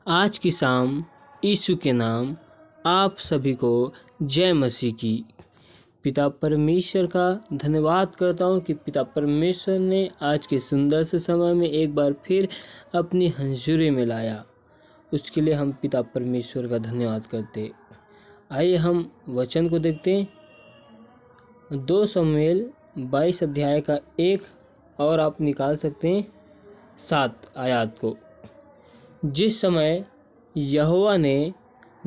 आज की शाम यीशु के नाम आप सभी को जय मसीह की। पिता परमेश्वर का धन्यवाद करता हूँ कि पिता परमेश्वर ने आज के सुंदर से समय में एक बार फिर अपनी हंजूरी में लाया। उसके लिए हम पिता परमेश्वर का धन्यवाद करते। आइए हम वचन को देखते हैं। 2 शमूएल 22 अध्याय का 1 और आप निकाल सकते हैं 7 आयत को। जिस समय यहोवा ने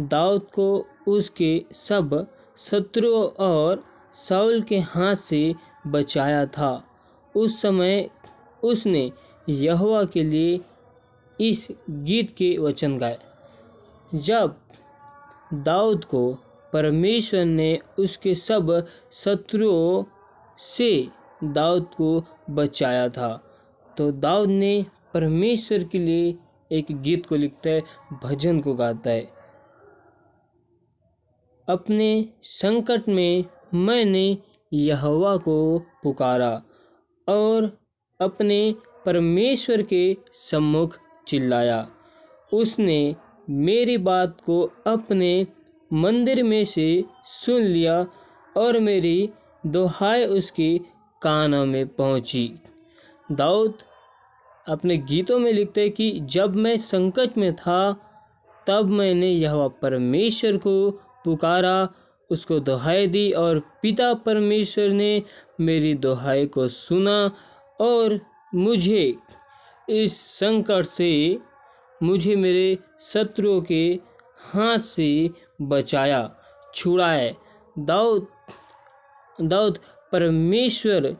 दाऊद को उसके सब शत्रुओं और शाऊल के हाथ से बचाया था, उस समय उसने यहोवा के लिए इस गीत के वचन गाए। जब दाऊद को परमेश्वर ने उसके सब शत्रुओं से दाऊद को बचाया था, तो दाऊद ने परमेश्वर के लिए एक गीत को लिखता है, भजन को गाता है। अपने संकट में मैंने यहोवा को पुकारा और अपने परमेश्वर के सम्मुख चिल्लाया। उसने मेरी बात को अपने मंदिर में से सुन लिया और मेरी दुहाई उसके कानों में पहुंची। दाऊद अपने गीतों में लिखते हैं कि जब मैं संकट में था तब मैंने यहोवा परमेश्वर को पुकारा, उसको दुहाई दी और पिता परमेश्वर ने मेरी दुहाई को सुना और मुझे इस संकट से, मुझे मेरे शत्रुओं के हाथ से बचाया, छुड़ाए। दाऊद परमेश्वर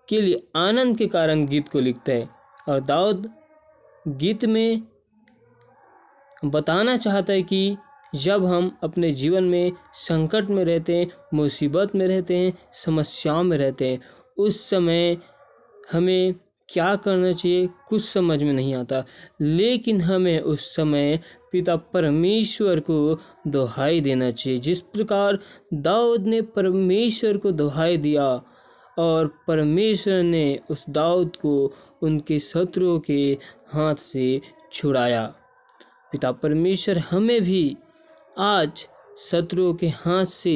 के लिए आनंद के कारण गीत को लिखता है और दाऊद गीत में बताना चाहता है कि जब हम अपने जीवन में संकट में रहते हैं, मुसीबत में रहते हैं, समस्याओं में रहते हैं, उस समय हमें क्या करना चाहिए कुछ समझ में नहीं आता, लेकिन हमें उस समय पिता परमेश्वर को दुहाई देना चाहिए। जिस प्रकार दाऊद ने परमेश्वर को दुहाई दिया और परमेश्वर ने उस दाऊद को उनके शत्रुओं के हाथ से छुड़ाया। पिता परमेश्वर हमें भी आज शत्रुओं के हाथ से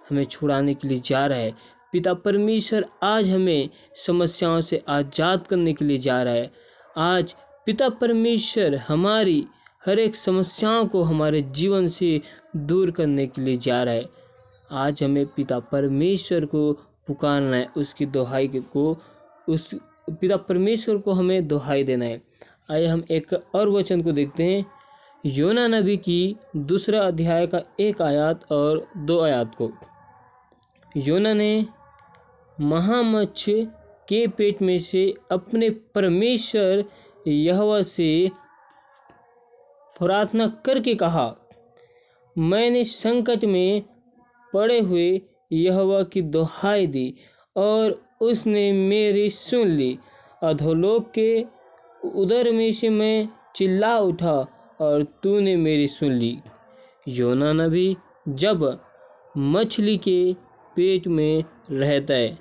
हमें छुड़ाने के लिए जा रहा है। पिता परमेश्वर आज हमें समस्याओं से आज़ाद करने के लिए जा रहा है। आज पिता परमेश्वर हमारी हर एक समस्याओं को हमारे जीवन से दूर करने के लिए जा रहा है। आज हमें पिता परमेश्वर को पुकारना है, उसकी दुहाई को, उस पिता परमेश्वर को हमें दुहाई देना है। आइए हम एक और वचन को देखते हैं, योना नबी की 2 अध्याय का 1 आयत और 2 आयत को। योना ने महामच्छी के पेट में से अपने परमेश्वर यहोवा से प्रार्थना करके कहा, मैंने संकट में पड़े हुए यहोवा की दुहाई दी और उसने मेरी सुन ली। अधोलोक के उदर में से मैं चिल्ला उठा और तूने मेरी सुन ली। योना नबी जब मछली के पेट में रहता है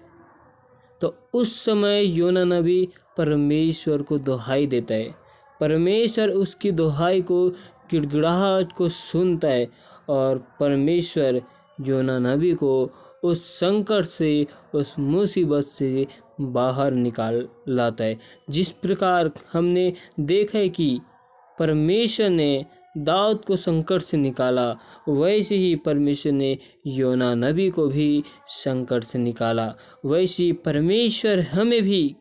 तो उस समय योना नबी परमेश्वर को दुहाई देता है। परमेश्वर उसकी दुहाई को, गिड़गिड़ाहट को सुनता है और परमेश्वर योना नबी को उस संकट से, उस मुसीबत से बाहर निकाल लाता है। जिस प्रकार हमने देखा है कि परमेश्वर ने दाऊद को संकट से निकाला, वैसे ही परमेश्वर ने योना नबी को भी संकट से निकाला। वैसे ही परमेश्वर हमें भी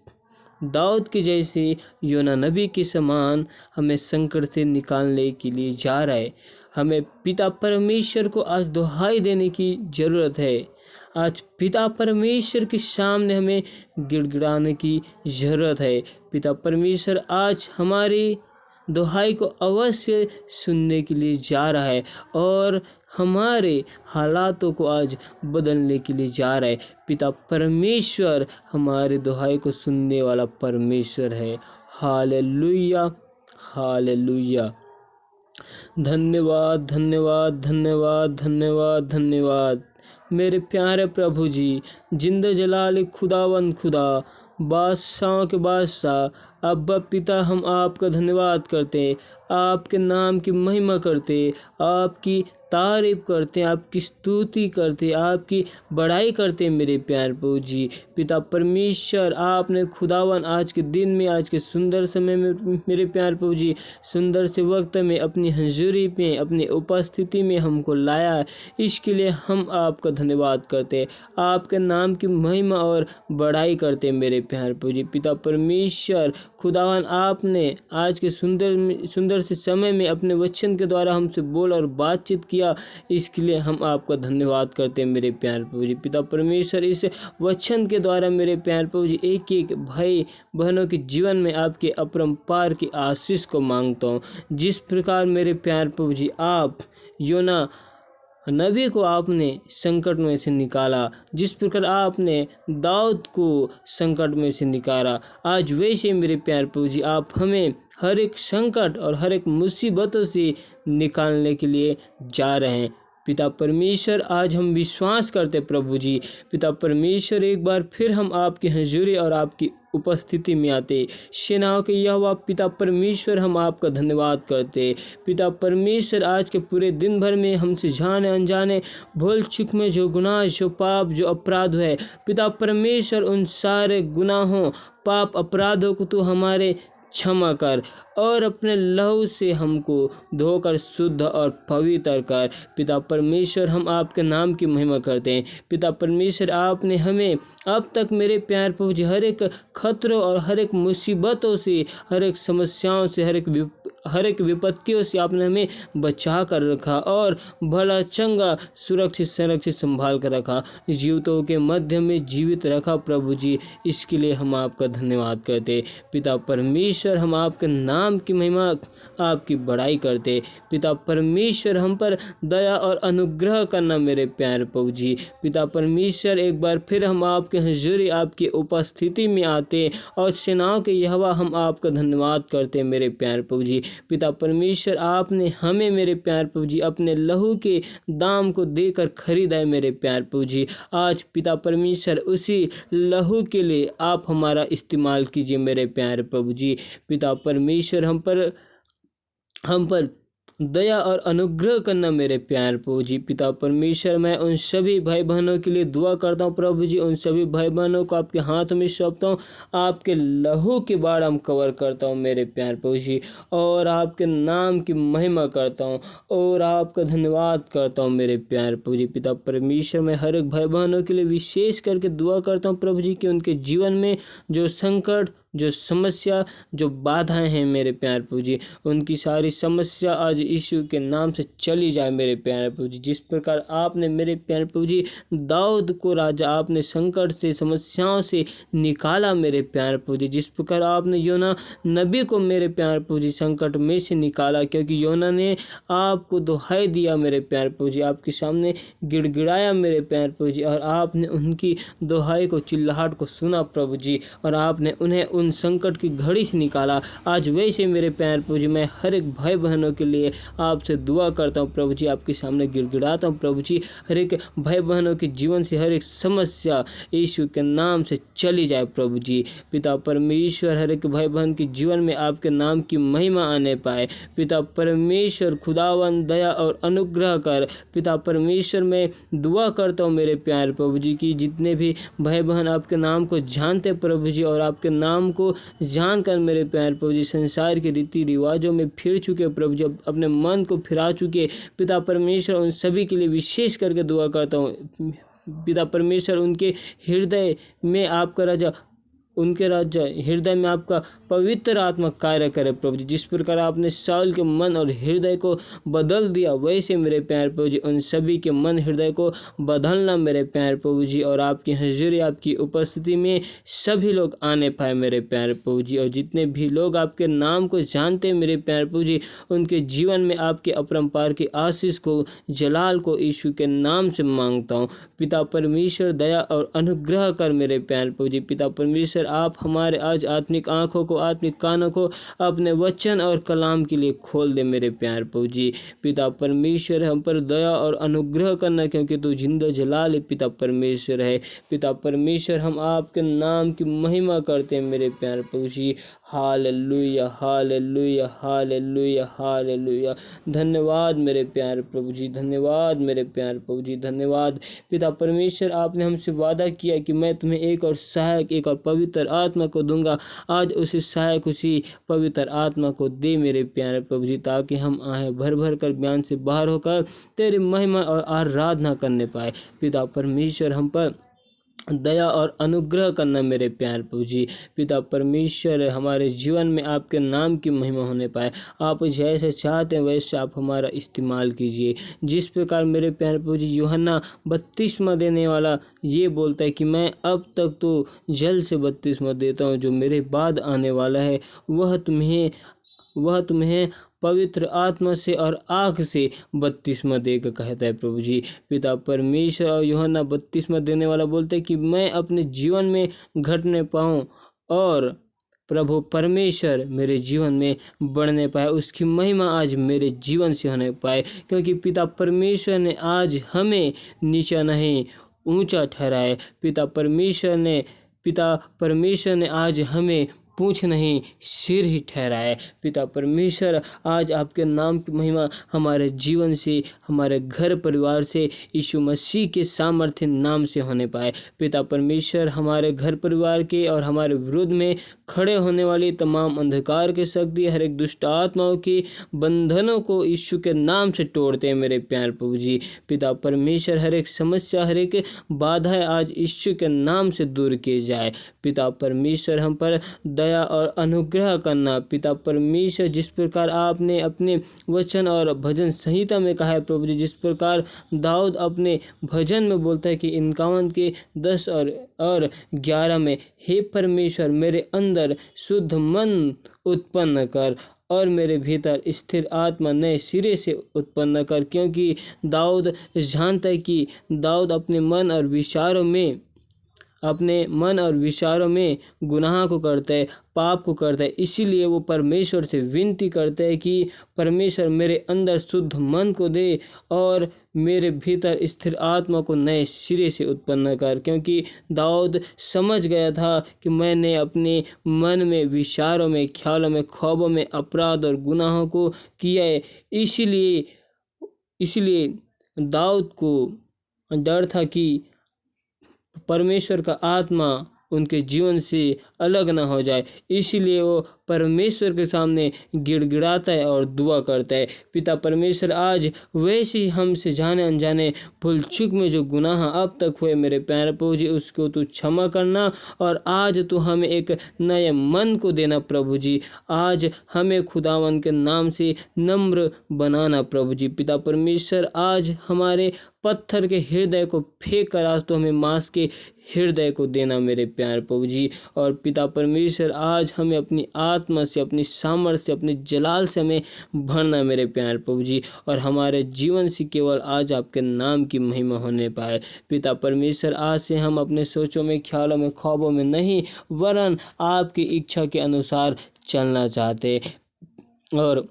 दाऊद के जैसे योना नबी के समान हमें संकट से निकालने के लिए जा रहा है। हमें पिता परमेश्वर को आज दुहाई देने की ज़रूरत है। आज पिता परमेश्वर के सामने हमें गिड़गिड़ाने की ज़रूरत है। पिता परमेश्वर आज हमारी दुहाई को अवश्य सुनने के लिए जा रहा है और हमारे हालातों को आज बदलने के लिए जा रहा है। पिता परमेश्वर हमारे दुहाई को सुनने वाला परमेश्वर है। Hallelujah, hallelujah. धन्यवाद, धन्यवाद, धन्यवाद, धन्यवाद, धन्यवाद मेरे प्यारे प्रभु जी। जिंदा जलाल खुदावंद खुदा, बादशाहों के बादशाह अब्बा पिता, हम आपका धन्यवाद करते हैं, आपके नाम की महिमा करते हैं, आपकी तारीफ करते हैं, आपकी स्तुति करते हैं, आपकी बड़ाई करते हैं मेरे प्यारे प्रभु जी। पिता परमेश्वर, आपने खुदावन आज के दिन में, आज के सुंदर समय में मेरे प्यारे प्रभु जी, सुंदर से वक्त में अपनी हजूरी पे, अपनी उपस्थिति में हमको लाया है। इसके लिए हम आपका धन्यवाद करते हैं, आपके नाम की महिमा और बड़ाई करते हैं मेरे प्यारे प्रभु जी। पिता परमेश्वर खुदावन, आपने आज के सुंदर से समय में अपने वचन के द्वारा हमसे बोल और बातचीत किया, इसके लिए हम आपका धन्यवाद करते हैं मेरे प्यारे प्रभु जी। पिता परमेश्वर, इस वचन के द्वारा मेरे प्यारे प्रभु जी, एक एक भाई बहनों के जीवन में आपके अपरंपार की आशीष को मांगता हूँ। जिस प्रकार मेरे प्यारे प्रभु जी, आप योना नबी को आपने संकट में से निकाला, जिस प्रकार आपने दाऊद को संकट में से निकाला, आज वैसे मेरे प्यारे प्रभु जी, आप हमें हर एक संकट और हर एक मुसीबतों से निकालने के लिए जा रहे हैं। पिता परमेश्वर, आज हम विश्वास करते प्रभु जी। पिता परमेश्वर, एक बार फिर हम आपकी हजूरी और आपकी उपस्थिति में आते। सेनाओं के यहोवा पिता परमेश्वर, हम आपका धन्यवाद करते। पिता परमेश्वर, आज के पूरे दिन भर में हमसे जाने अनजाने भूल चूक में जो गुनाह, जो पाप, जो अपराध है, पिता परमेश्वर, उन सारे गुनाहों, पाप, अपराधों को तू हमारे क्षमा कर और अपने लहू से हमको धोकर शुद्ध और पवित्र कर। पिता परमेश्वर, हम आपके नाम की महिमा करते हैं। पिता परमेश्वर, आपने हमें अब तक मेरे प्यार प्रभु जी, हर एक खतरों और हर एक मुसीबतों से, हर एक समस्याओं से, हर एक विपत्तियों से आपने हमें बचा कर रखा और भला चंगा सुरक्षित संरक्षित संभाल कर रखा, जीवितों के मध्य में जीवित रखा प्रभु जी। इसके लिए हम आपका धन्यवाद करते। पिता परमेश्वर, हम आपके नाम की महिमा, आपकी बड़ाई करते। पिता परमेश्वर, हम पर दया और अनुग्रह करना मेरे प्यारे प्रभु जी। पिता परमेश्वर, एक बार फिर हम आपके हुजूरी, आपकी उपस्थिति में आते और सेनाओं के यहोवा, हम आपका धन्यवाद करते मेरे प्यारे प्रभु जी। पिता परमेश्वर, आपने हमें मेरे प्यारे प्रभु जी अपने लहू के दाम को देकर खरीदा है मेरे प्यारे प्रभु जी। आज पिता परमेश्वर, उसी लहू के लिए आप हमारा इस्तेमाल कीजिए मेरे प्यारे प्रभु जी। पिता परमेश्वर, हम पर दया और अनुग्रह करना मेरे प्यारे प्रभु जी। पिता परमेश्वर, मैं उन सभी भाई बहनों के लिए दुआ करता हूँ प्रभु जी। उन सभी भाई बहनों को आपके हाथ में सौंपता हूँ, आपके लहू के बाढ़ हम कवर करता हूँ मेरे प्यारे प्रभु जी, और आपके नाम की महिमा करता हूँ और आपका धन्यवाद करता हूँ मेरे प्यारे प्रभु जी। पिता परमेश्वर, मैं हर एक भाई बहनों के लिए विशेष करके दुआ करता हूँ प्रभु जी कि उनके जीवन में जो संकट, जो समस्या, जो बाधाएं हैं मेरे प्यारे प्रभु जी, उनकी सारी समस्या आज यीशु के नाम से चली जाए मेरे प्यारे प्रभु जी। जिस प्रकार आपने मेरे प्यारे प्रभु जी दाऊद को राजा, आपने संकट से, समस्याओं से निकाला मेरे प्यारे प्रभु जी। जिस प्रकार आपने योना नबी को मेरे प्यारे प्रभु जी संकट में से निकाला, क्योंकि योना ने आपको दुहाई दिया मेरे प्यारे प्रभु जी, आपके सामने गिड़गिड़ाया मेरे प्यारे प्रभु जी, और आपने उनकी दुहाई को, चिल्लाहट को सुना प्रभु जी, और आपने उन्हें उन संकट की घड़ी से निकाला। आज वैसे मेरे प्यारे प्रभु जी, मैं हर एक भाई बहनों के लिए आपसे दुआ करता हूँ प्रभु जी, आपके सामने गिड़गिड़ाता हूँ प्रभु जी। हर एक भाई बहनों के जीवन से हर एक समस्या यीशु के नाम से चली जाए प्रभु जी। पिता परमेश्वर, हर एक भाई बहन के जीवन में आपके नाम की महिमा आने पाए। पिता परमेश्वर, खुदावन दया और अनुग्रह कर। पिता परमेश्वर, मैं दुआ करता हूँ मेरे प्यारे प्रभु जी की जितने भी भाई बहन आपके नाम को जानते प्रभु जी, और आपके नाम को जानकर मेरे प्यारे प्रभु जी संसार के रीति रिवाजों में फिर चुके प्रभु जी, अपने मन को फिरा चुके पिता परमेश्वर, उन सभी के लिए विशेष करके दुआ करता हूँ पिता परमेश्वर। उनके हृदय में आपका राजा, उनके राज्य हृदय में आपका पवित्र आत्मा कार्य करे प्रभु जी। जिस प्रकार आपने शाऊल के मन और हृदय को बदल दिया, वैसे मेरे प्यारे प्रभु जी उन सभी के मन हृदय को बदलना मेरे प्यारे प्रभु जी, और आपकी हजूरी, आपकी उपस्थिति में सभी लोग आने पाए मेरे प्यारे प्रभु जी। और जितने भी लोग आपके नाम को जानते हैं मेरे प्यारे प्रभु जी, उनके जीवन में आपके अपरंपार की आशीष को, जलाल को यीशु के नाम से मांगता हूँ। पिता परमेश्वर, दया और अनुग्रह कर मेरे प्यारे प्रभु जी। पिता परमेश्वर, आप हमारे आज आत्मिक आँखों को, आत्मिक कानों को अपने वचन और कलाम के लिए खोल दे मेरे प्यारे प्रभु जी। पिता परमेश्वर हम पर दया और अनुग्रह करना, क्योंकि तू जिंदा जलाल पिता परमेश्वर है। पिता परमेश्वर हम आपके नाम की महिमा करते हैं मेरे प्यारे प्रभु जी। Hallelujah, hallelujah, hallelujah, hallelujah. धन्यवाद मेरे प्यारे प्रभु जी, धन्यवाद मेरे प्यारे प्रभु जी, धन्यवाद। पिता परमेश्वर आपने हमसे वादा किया कि मैं तुम्हें एक और सहायक, एक और पवित्र आत्मा को दूंगा। आज उसी सहायक, उसी पवित्र आत्मा को दे मेरे प्यारे प्रभु जी, ताकि हम आए भर भर कर बयान से बाहर होकर तेरी महिमा और आराधना करने पाए। पिता परमेश्वर हम पर दया और अनुग्रह करना मेरे प्यारे प्रभु जी। पिता परमेश्वर हमारे जीवन में आपके नाम की महिमा होने पाए। आप जैसे चाहते हैं वैसे आप हमारा इस्तेमाल कीजिए। जिस प्रकार मेरे प्यारे प्रभु जी यूहन्ना बपतिस्मा देने वाला ये बोलता है कि मैं अब तक तो जल से बपतिस्मा देता हूँ, जो मेरे बाद आने वाला है वह तुम्हें पवित्र आत्मा से और आग से बपतिस्मा देकर कहता है प्रभु जी। पिता परमेश्वर और यूहन्ना बपतिस्मा देने वाला बोलते हैं कि मैं अपने जीवन में घटने पाऊँ और प्रभु परमेश्वर मेरे जीवन में बढ़ने पाए, उसकी महिमा आज मेरे जीवन से होने पाए, क्योंकि पिता परमेश्वर ने आज हमें नीचा नहीं ऊंचा ठहराए। पिता परमेश्वर ने आज हमें पूंछ नहीं सिर ही ठहराए। पिता परमेश्वर आज आपके नाम की महिमा हमारे जीवन से, हमारे घर परिवार से यीशु मसीह के सामर्थ्य नाम से होने पाए। पिता परमेश्वर हमारे घर परिवार के और हमारे विरुद्ध में खड़े होने वाली तमाम अंधकार के शक्ति, हर एक दुष्ट आत्माओं के बंधनों को यीशु के नाम से तोड़ते हैं मेरे प्यारे प्रभु जी। पिता परमेश्वर हर एक समस्या, हर एक बाधाएं आज यीशु के नाम से दूर किए जाए। पिता परमेश्वर हम पर दया और अनुग्रह करना। पिता परमेश्वर जिस प्रकार आपने अपने वचन और भजन संहिता में कहा है प्रभु जी, जिस प्रकार दाऊद अपने भजन में बोलता है कि 51 के 10 और 11 में, हे परमेश्वर मेरे अंदर शुद्ध मन उत्पन्न कर और मेरे भीतर स्थिर आत्मा नए सिरे से उत्पन्न कर। क्योंकि दाऊद जानता है कि दाऊद अपने मन और विचारों में गुनाह को करता है, पाप को करता है। इसीलिए वो परमेश्वर से विनती करता है कि परमेश्वर मेरे अंदर शुद्ध मन को दे और मेरे भीतर स्थिर आत्मा को नए सिरे से उत्पन्न कर। क्योंकि दाऊद समझ गया था कि मैंने अपने मन में, विचारों में, ख्यालों में, ख्वाबों में अपराध और गुनाहों को किया है। इसीलिए दाऊद को डर था कि परमेश्वर का आत्मा उनके जीवन से अलग ना हो जाए। इसीलिए वो परमेश्वर के सामने गिड़गिड़ाता है और दुआ करता है। पिता परमेश्वर आज वैसे ही हमसे जाने अनजाने भूल चूक में जो गुनाह अब तक हुए मेरे प्यारे प्रभु जी, उसको तू क्षमा करना और आज तू हमें एक नए मन को देना प्रभु जी। आज हमें खुदावन के नाम से नम्र बनाना प्रभु जी। पिता परमेश्वर आज हमारे पत्थर के हृदय को फेंक कर आज तो हमें मांस के हृदय को देना मेरे प्यारे प्रभु जी। और पिता परमेश्वर आज हमें अपनी आत्मा से, अपनी सामर्थ्य से, अपने जलाल से हमें भरना मेरे प्यारे प्रभु जी, और हमारे जीवन से केवल आज आपके नाम की महिमा होने पाए। पिता परमेश्वर आज से हम अपने सोचों में, ख्यालों में, ख्वाबों में नहीं, वरन आपकी इच्छा के अनुसार चलना चाहते। और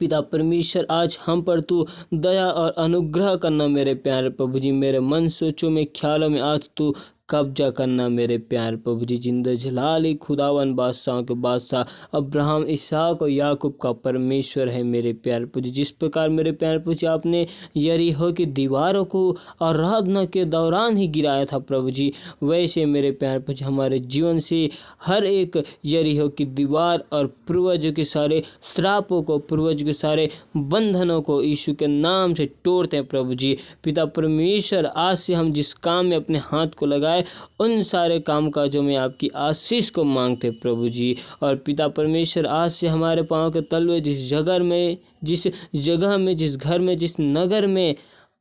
पिता परमेश्वर आज हम पर तू दया और अनुग्रह करना मेरे प्यारे प्रभु जी। मेरे मन, सोचों में, ख्यालों में आज तू कब्जा करना मेरे प्यारे प्रभु जी। जिंदा जलाली खुदावन बादशाहों के बादशाह, अब्राहम, इसहाक और याकूब का परमेश्वर है मेरे प्यारे प्रभु जी। जिस प्रकार मेरे प्यारे प्रभु जी आपने यरीहो की दीवारों को आराधना के दौरान ही गिराया था प्रभु जी, वैसे मेरे प्यारे प्रभु जी हमारे जीवन से हर एक यरीहो की दीवार और पूर्वजों के सारे श्रापों को, पूर्वजों के सारे बंधनों को यीशु के नाम से तोड़ते हैं प्रभु जी। पिता परमेश्वर आज से हम जिस काम में अपने हाथ को लगाए उन सारे कामकाजों में आपकी आशीष को मांगते प्रभु जी। और पिता परमेश्वर आज से हमारे पाँव के तलवे जिस घर में, जिस नगर में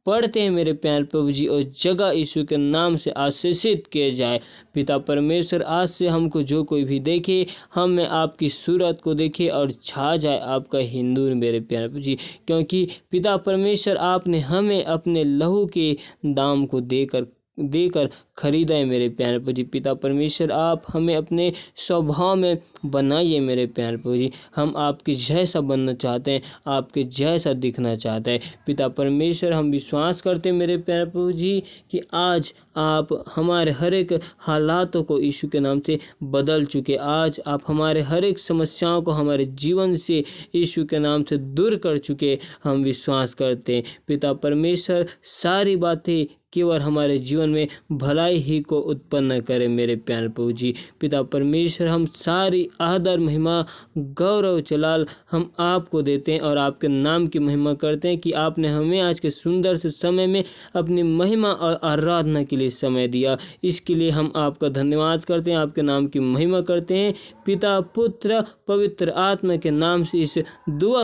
पढ़ते हैं मेरे प्यारे प्रभु जी, और जगह यीशु के नाम से आशीषित किए जाए। पिता परमेश्वर आज से हमको जो कोई भी देखे, हमें आपकी सूरत को देखे और छा जाए आपका हिंदू मेरे प्यारे प्रभु जी। क्योंकि पिता परमेश्वर आपने हमें अपने लहू के दाम को देकर देकर खरीदा है मेरे प्यारे प्रभु जी। पिता परमेश्वर, आप हमें अपने स्वभाव में बनाइए मेरे प्यारे प्रभु जी। हम आपके जैसा बनना चाहते हैं, आपके जैसा दिखना चाहते हैं। पिता परमेश्वर, हम विश्वास करते हैं मेरे प्यारे प्रभु जी कि आज आप हमारे हर एक हालातों को यीशु के नाम से बदल चुके। आज आप हमारे हर एक समस्याओं को हमारे जीवन से यीशु के नाम से दूर कर चुके, हम विश्वास करते हैं। पिता परमेश्वर, सारी बातें केवल हमारे जीवन में भलाई ही को उत्पन्न करे मेरे प्यारे प्रभु जी। पिता परमेश्वर, हम सारी आदर महिमा गौरव जलाल हम आपको देते हैं और आपके नाम की महिमा करते हैं कि आपने हमें आज के सुंदर से समय में अपनी महिमा और आराधना के लिए समय दिया। इसके लिए हम आपका धन्यवाद करते हैं, आपके नाम की महिमा करते हैं। पिता पुत्र पवित्र आत्मा के नाम से इस दुआ,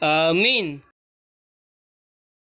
आमीन।